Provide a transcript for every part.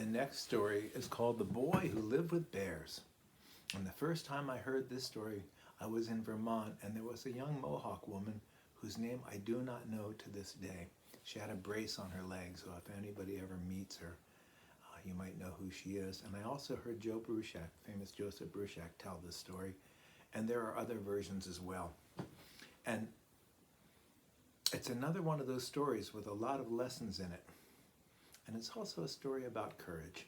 The next story is called The Boy Who Lived with Bears. And the first time I heard this story, I was in Vermont, and there was a young Mohawk woman whose name I do not know to this day. She had a brace on her leg, so if anybody ever meets her, you might know who she is. And I also heard Joe Bruchac, famous Joseph Bruchac, tell this story. And there are other versions as well. And it's another one of those stories with a lot of lessons in it. And it's also a story about courage.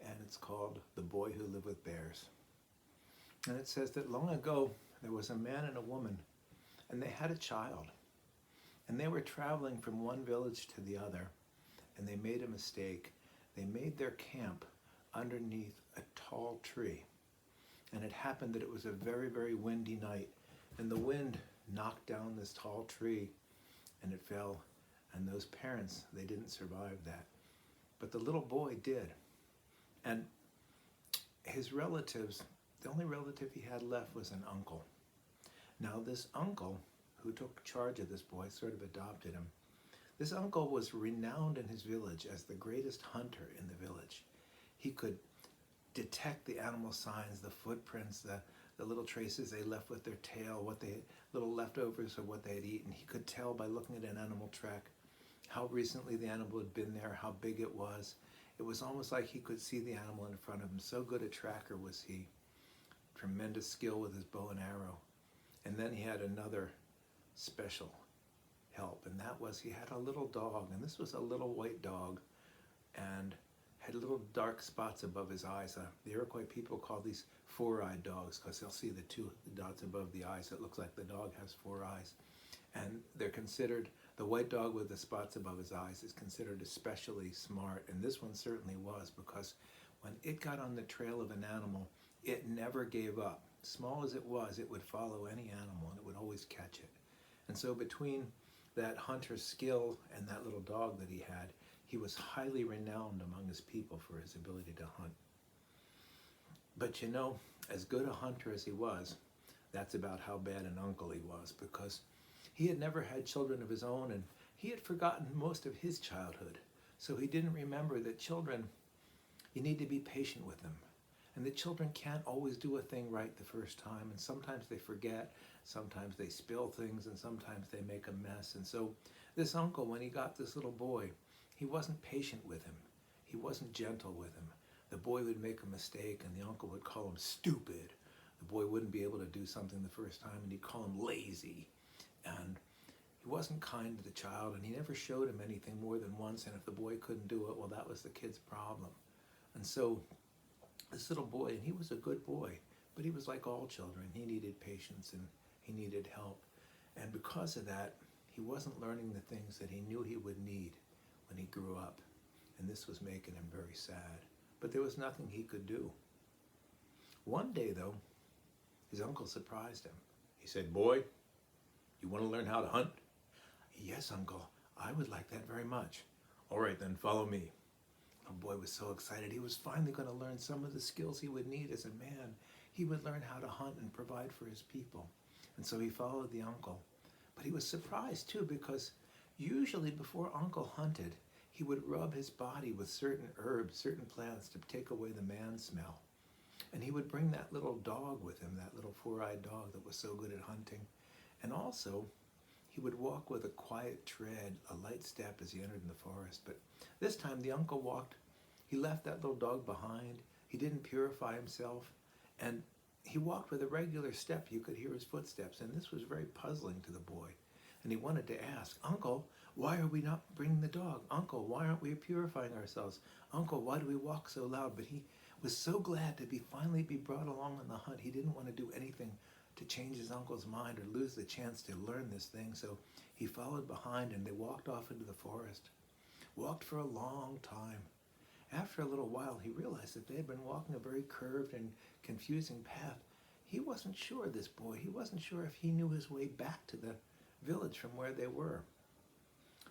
And it's called The Boy Who Lived with Bears. And it says that long ago, there was a man and a woman, and they had a child. And they were traveling from one village to the other, and they made a mistake. They made their camp underneath a tall tree. And it happened that it was a very, very windy night, and the wind knocked down this tall tree, and it fell. And those parents, they didn't survive that. But the little boy did. And his relatives, the only relative he had left was an uncle. Now this uncle, who took charge of this boy, sort of adopted him. This uncle was renowned in his village as the greatest hunter in the village. He could detect the animal signs, the footprints, the little traces they left with their tail, little leftovers of what they had eaten. He could tell by looking at an animal track how recently the animal had been there, how big it was. It was almost like he could see the animal in front of him. So good a tracker was he. Tremendous skill with his bow and arrow. And then he had another special help, and that was he had a little dog, and this was a little white dog, and had little dark spots above his eyes. The Iroquois people call these four-eyed dogs because they'll see the two dots above the eyes. It looks like the dog has four eyes. And they're considered, the white dog with the spots above his eyes is considered especially smart, and this one certainly was, because when it got on the trail of an animal, it never gave up. Small as it was, it would follow any animal, and it would always catch it. And so between that hunter's skill and that little dog that he had, he was highly renowned among his people for his ability to hunt. But you know, as good a hunter as he was, that's about how bad an uncle he was, because he had never had children of his own, and he had forgotten most of his childhood. So he didn't remember that children, you need to be patient with them. And the children can't always do a thing right the first time, and sometimes they forget, sometimes they spill things, and sometimes they make a mess. And so this uncle, when he got this little boy, he wasn't patient with him. He wasn't gentle with him. The boy would make a mistake, and the uncle would call him stupid. The boy wouldn't be able to do something the first time, and he'd call him lazy. And he wasn't kind to the child, and he never showed him anything more than once, and if the boy couldn't do it, well, that was the kid's problem. And so this little boy, and he was a good boy, but he was like all children. He needed patience and he needed help. And because of that, he wasn't learning the things that he knew he would need when he grew up. And this was making him very sad. But there was nothing he could do. One day, though, his uncle surprised him. He said, "Boy, you want to learn how to hunt?" "Yes, uncle, I would like that very much." "All right, then follow me." The boy was so excited. He was finally going to learn some of the skills he would need as a man. He would learn how to hunt and provide for his people. And so he followed the uncle. But he was surprised too, because usually before uncle hunted, he would rub his body with certain herbs, certain plants to take away the man smell. And he would bring that little dog with him, that little four-eyed dog that was so good at hunting. And also, he would walk with a quiet tread, a light step as he entered in the forest. But this time the uncle he left that little dog behind. He didn't purify himself. And he walked with a regular step. You could hear his footsteps. And this was very puzzling to the boy. And he wanted to ask, "Uncle, why are we not bringing the dog? Uncle, why aren't we purifying ourselves? Uncle, why do we walk so loud?" But he was so glad to finally be brought along on the hunt. He didn't want to do anything to change his uncle's mind or lose the chance to learn this thing. So he followed behind, and they walked off into the forest. Walked for a long time. After a little while, he realized that they had been walking a very curved and confusing path. He wasn't sure, this boy, he wasn't sure if he knew his way back to the village from where they were.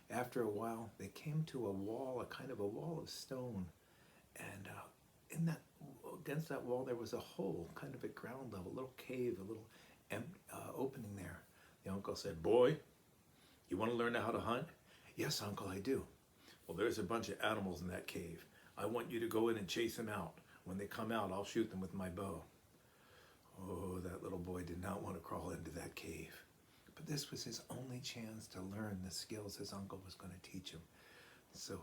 After a while, they came to a wall, a kind of a wall of stone. And against that wall, there was a hole, kind of at ground level, a little cave, a little opening there. The uncle said, "Boy, you want to learn how to hunt?" "Yes, uncle, I do." Well, there's a bunch of animals in that cave. I want you to go in and chase them out. When they come out, I'll shoot them with my bow. Oh, that little boy did not want to crawl into that cave. But this was his only chance to learn the skills his uncle was going to teach him. So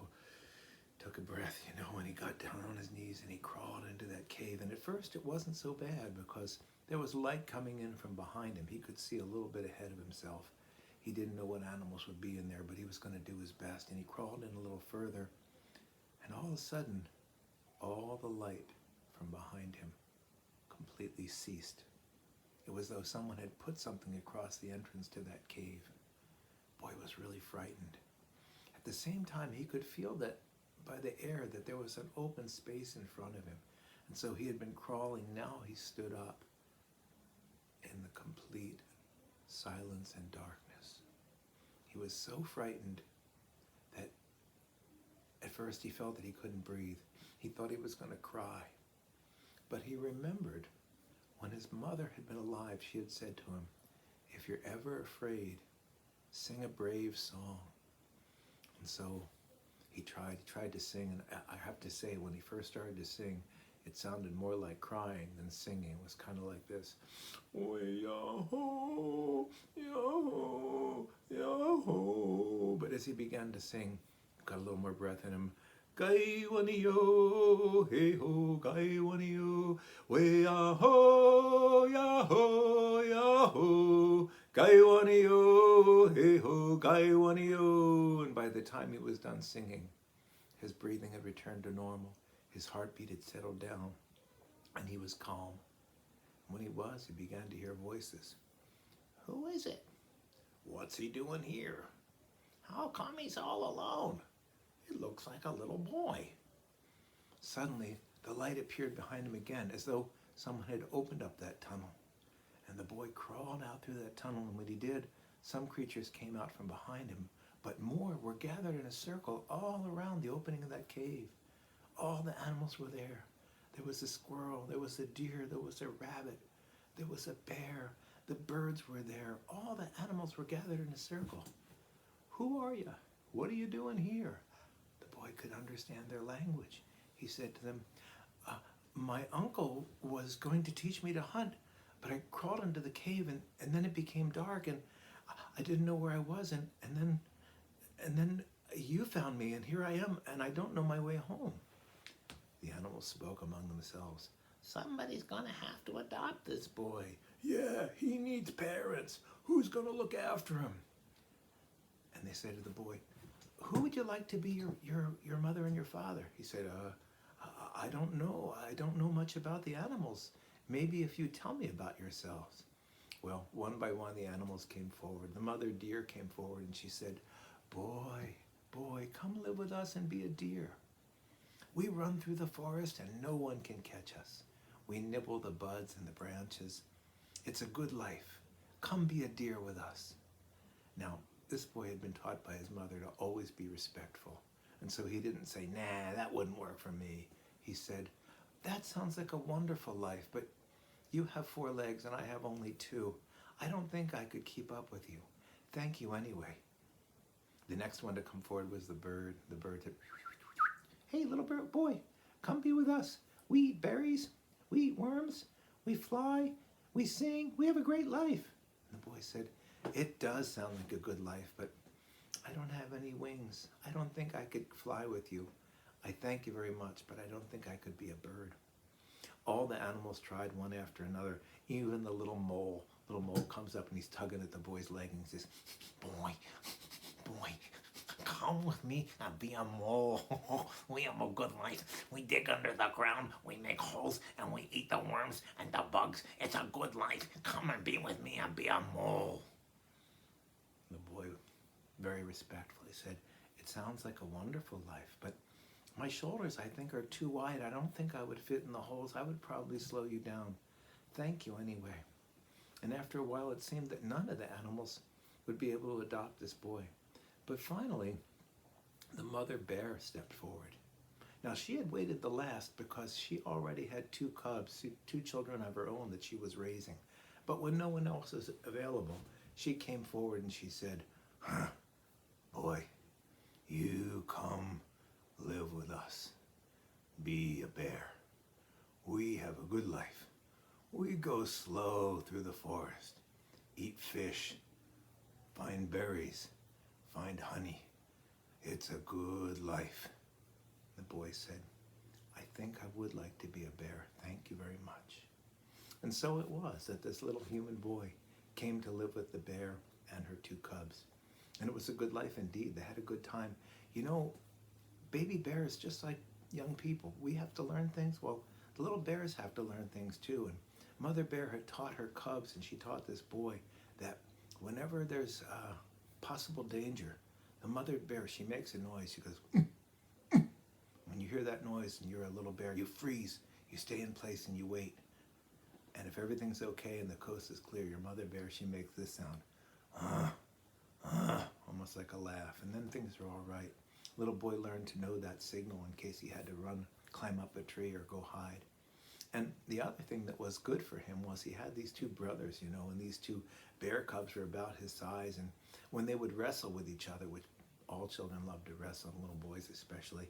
he took a breath, and he got down on his knees and he crawled into that cave. And at first it wasn't so bad because there was light coming in from behind him. He could see a little bit ahead of himself. He didn't know what animals would be in there, but he was going to do his best. And he crawled in a little further. And all of a sudden, all the light from behind him completely ceased. It was though someone had put something across the entrance to that cave. Boy was really frightened. At the same time, he could feel that by the air that there was an open space in front of him. And so he had been crawling. Now he stood up in the complete silence and darkness. He was so frightened that at first he felt that he couldn't breathe. He thought he was going to cry. But he remembered when his mother had been alive, she had said to him, if you're ever afraid, sing a brave song. And so he tried to sing, and I have to say, when he first started to sing, it sounded more like crying than singing. It was kind of like this. Yah-ho, yah-ho, yah-ho. But as he began to sing, got a little more breath in him. Gai wani yo, hey ho, gai wani yo, we yah-ho, yah-ho, yah-ho, gai wani yo, hey ho, gai wani yo. And by the time he was done singing, his breathing had returned to normal. His heartbeat had settled down, and he was calm. When he was, he began to hear voices. Who is it? What's he doing here? How come he's all alone? It looks like a little boy. Suddenly, the light appeared behind him again, as though someone had opened up that tunnel. And the boy crawled out through that tunnel, and when he did, some creatures came out from behind him, but more were gathered in a circle all around the opening of that cave. All the animals were there. There was a squirrel, there was a deer, there was a rabbit, there was a bear, the birds were there. All the animals were gathered in a circle. Who are you? What are you doing here? The boy could understand their language. He said to them, my uncle was going to teach me to hunt, but I crawled into the cave and then it became dark and I didn't know where I was and then you found me and here I am and I don't know my way home. The animals spoke among themselves. Somebody's gonna have to adopt this boy. Yeah, he needs parents. Who's gonna look after him? And they said to the boy, who would you like to be your mother and your father? He said, I don't know. I don't know much about the animals. Maybe if you tell me about yourselves. Well, one by one the animals came forward. The mother deer came forward and she said, boy, come live with us and be a deer. We run through the forest and no one can catch us. We nibble the buds and the branches. It's a good life. Come be a deer with us. Now, this boy had been taught by his mother to always be respectful. And so he didn't say, nah, that wouldn't work for me. He said, that sounds like a wonderful life, but you have 4 legs and I have only 2. I don't think I could keep up with you. Thank you anyway. The next one to come forward was the bird. The bird said, hey, little bird boy, come be with us. We eat berries, we eat worms, we fly, we sing, we have a great life. And the boy said, it does sound like a good life, but I don't have any wings. I don't think I could fly with you. I thank you very much, but I don't think I could be a bird. All the animals tried one after another, even the little mole. Little mole comes up and he's tugging at the boy's leg and he says, boy, come with me and be a mole. We have a good life. We dig under the ground, we make holes, and we eat the worms and the bugs. It's a good life. Come and be with me and be a mole. The boy, very respectfully, said, it sounds like a wonderful life, but my shoulders, I think, are too wide. I don't think I would fit in the holes. I would probably slow you down. Thank you anyway. And after a while, it seemed that none of the animals would be able to adopt this boy. But finally, the mother bear stepped forward. Now, she had waited the last because she already had 2 cubs, 2 children of her own that she was raising. But when no one else was available, she came forward and she said, boy, You come live with us. Be a bear. We have a good life. We go slow through the forest, eat fish, find berries, find honey. It's a good life. The boy said, I think I would like to be a bear. Thank you very much. And so it was that this little human boy came to live with the bear and her two cubs. And it was a good life indeed. They had a good time. You know, baby bears, just like young people, we have to learn things. Well, the little bears have to learn things too. And Mother Bear had taught her cubs, and she taught this boy, that whenever there's possible danger, the mother bear, she makes a noise. She goes, when you hear that noise and you're a little bear, you freeze, you stay in place and you wait. And if everything's okay and the coast is clear, your mother bear, she makes this sound, almost like a laugh. And then things are all right. Little boy learned to know that signal in case he had to run, climb up a tree, or go hide. And the other thing that was good for him was he had these two brothers, you know, and these two bear cubs were about his size. And when they would wrestle with each other, which all children love to wrestle, little boys especially,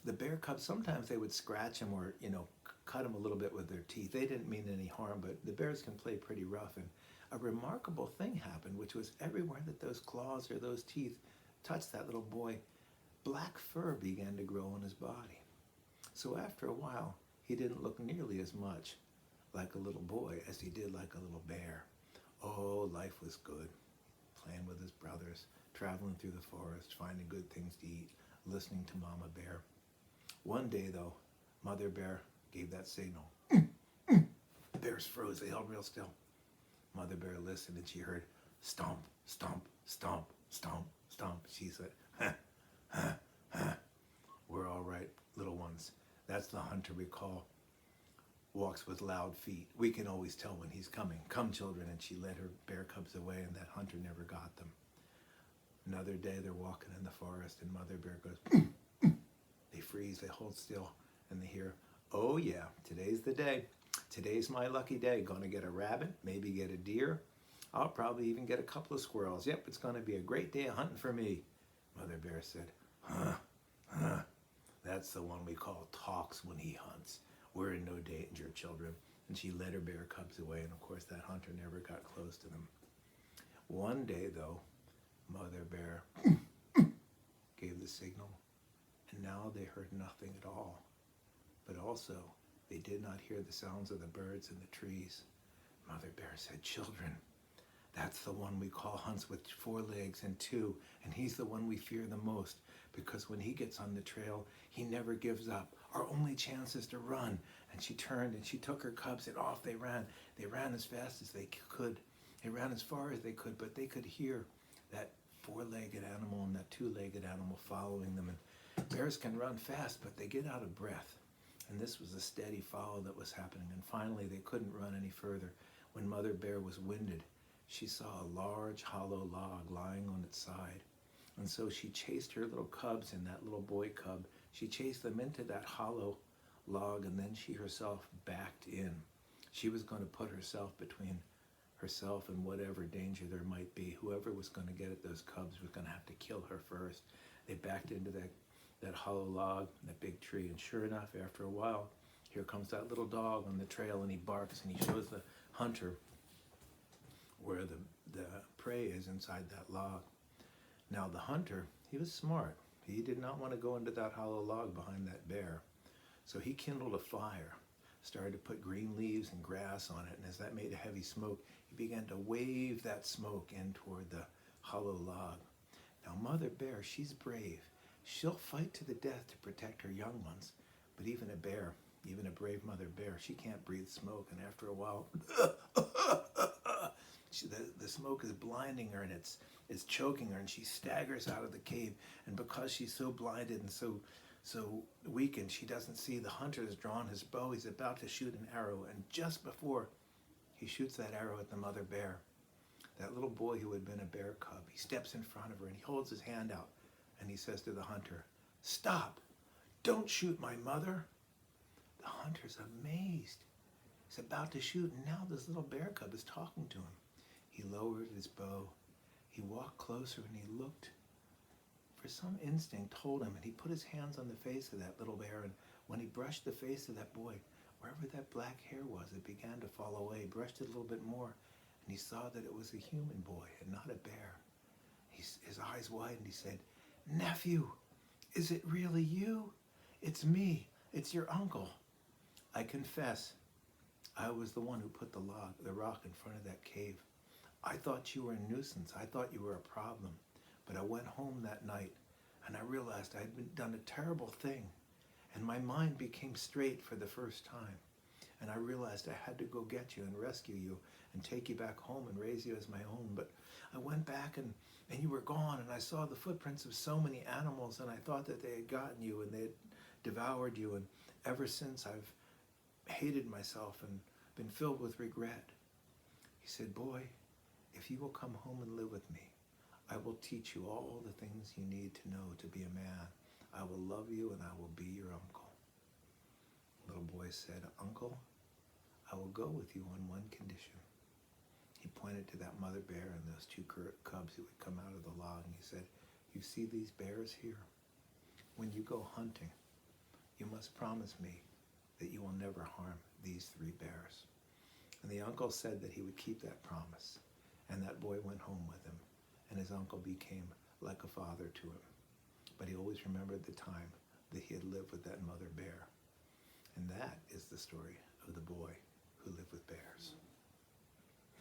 the bear cubs, sometimes they would scratch him or, you know, cut him a little bit with their teeth. They didn't mean any harm, but the bears can play pretty rough. And a remarkable thing happened, which was everywhere that those claws or those teeth touched that little boy, black fur began to grow on his body. So after a while, he didn't look nearly as much like a little boy as he did like a little bear. Oh, life was good. Playing with his brothers, traveling through the forest, finding good things to eat, listening to Mama Bear. One day, though, Mother Bear gave that signal. The bears froze. They held real still. Mother Bear listened, and she heard stomp, stomp, stomp, stomp, stomp. She said, ha, ha, ha. We're all right, little ones. That's the hunter we call walks with loud feet. We can always tell when he's coming. Come, children. And she led her bear cubs away, and that hunter never got them. Another day, they're walking in the forest, and Mother Bear goes, they freeze, they hold still, and they hear, oh yeah, today's the day. Today's my lucky day. Gonna get a rabbit, maybe get a deer. I'll probably even get a couple of squirrels. Yep, it's gonna be a great day of hunting for me. Mother Bear said, huh. That's the one we call talks when he hunts. We're in no danger, children. And she led her bear cubs away, and of course that hunter never got close to them. One day, though, Mother Bear gave the signal, and now they heard nothing at all. But also, they did not hear the sounds of the birds in the trees. Mother Bear said, children, that's the one we call hunts with 4 legs and 2, and he's the one we fear the most, because when he gets on the trail, he never gives up. Our only chance is to run. And she turned and she took her cubs, and off they ran. They ran as fast as they could. They ran as far as they could, but they could hear that 4-legged animal and that 2-legged animal following them. And bears can run fast, but they get out of breath. And this was a steady follow that was happening. And finally, they couldn't run any further. When Mother Bear was winded, she saw a large hollow log lying on its side. And so she chased her little cubs and that little boy cub. She chased them into that hollow log, and then she herself backed in. She was going to put herself between herself and whatever danger there might be. Whoever was going to get at those cubs was going to have to kill her first. They backed into that hollow log, that big tree, and sure enough, after a while, here comes that little dog on the trail, and he barks, and he shows the hunter where the prey is inside that log. Now the hunter, he was smart. He did not want to go into that hollow log behind that bear. So he kindled a fire, started to put green leaves and grass on it, and as that made a heavy smoke, he began to wave that smoke in toward the hollow log. Now Mother Bear, she's brave. She'll fight to the death to protect her young ones. But even a bear, even a brave Mother Bear, she can't breathe smoke, and after a while, the smoke is blinding her, and it's choking her, and she staggers out of the cave. And because she's so blinded and so weakened, she doesn't see the hunter has drawn his bow. He's about to shoot an arrow, and just before he shoots that arrow at the Mother Bear, that little boy who had been a bear cub, he steps in front of her and he holds his hand out, and he says to the hunter, "Stop! Don't shoot my mother!" The hunter's amazed. He's about to shoot, and now this little bear cub is talking to him. He lowered his bow. He walked closer, and he looked for some instinct told him, and he put his hands on the face of that little bear, and when he brushed the face of that boy, wherever that black hair was, it began to fall away. He brushed it a little bit more, and he saw that it was a human boy and not a bear. His eyes widened. He said, "Nephew, is it really you? It's me. It's your uncle. I confess, I was the one who put the rock in front of that cave. I thought you were a nuisance. I thought you were a problem. But I went home that night, and I realized I had done a terrible thing, and my mind became straight for the first time. And I realized I had to go get you and rescue you and take you back home and raise you as my own. But I went back and you were gone, and I saw the footprints of so many animals, and I thought that they had gotten you and they had devoured you. And ever since, I've hated myself and been filled with regret." He said, "Boy, if you will come home and live with me, I will teach you all the things you need to know to be a man. I will love you and I will be your uncle." The little boy said, "Uncle, I will go with you on one condition." He pointed to that mother bear and those two cubs who would come out of the log, and he said, "You see these bears here? When you go hunting, you must promise me that you will never harm these 3 bears." And the uncle said that he would keep that promise. And that boy went home with him, and his uncle became like a father to him. But he always remembered the time that he had lived with that mother bear. And that is the story of the boy who lived with bears.